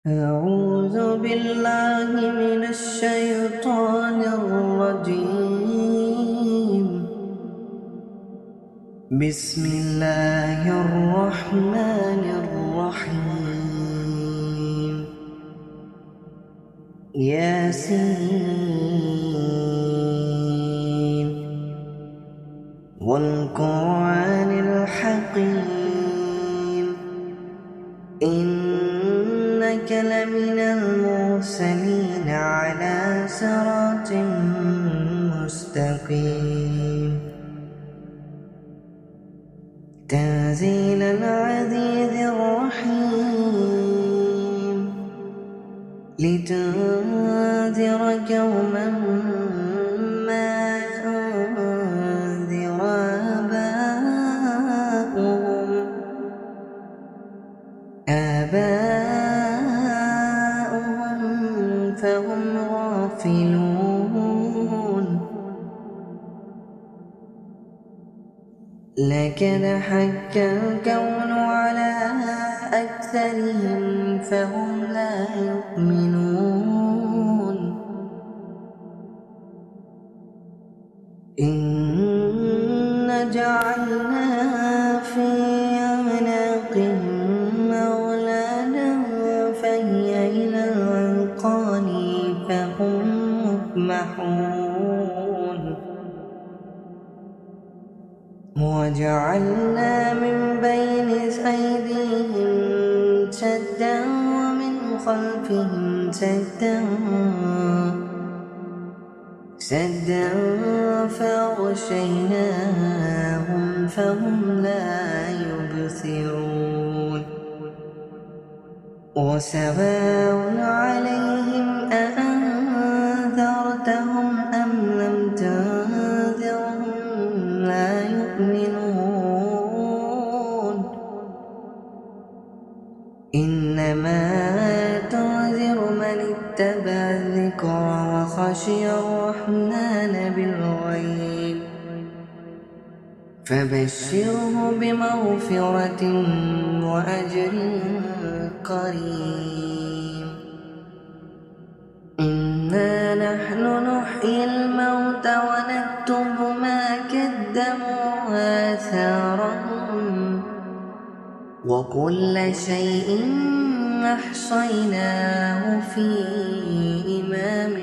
أعوذ بالله من الشيطان الرجيم. بسم الله الرحمن الرحيم. ياسين والقرآن الحكيم إنك لمن المرسلين على صراط مستقيم تنزيل العزيز الرحيم لتنذر قوما ما أنذر آباؤهم فهم غافلون لقد حق القول على أكثرهم فهم لا يؤمنون إنا جعلنا في أعناقهم أغلالا فهي إلى الأذقان فهم مقمحون وجعلنا من بين أيديهم سدا ومن خلفهم سدا فأغشيناهم فهم لا يبصرون وسواء عليهم أأنذرتهم أم لم تنذرهم لا يؤمنون إنما تنذر من اتبع الذكر وخشي الرحمن بالغيب فبشره بمغفرة وأجر قريب إنا نحن نحيي الموتى ونكتب ما كدموا وآثارهم وكل شيء أحصيناه في إمام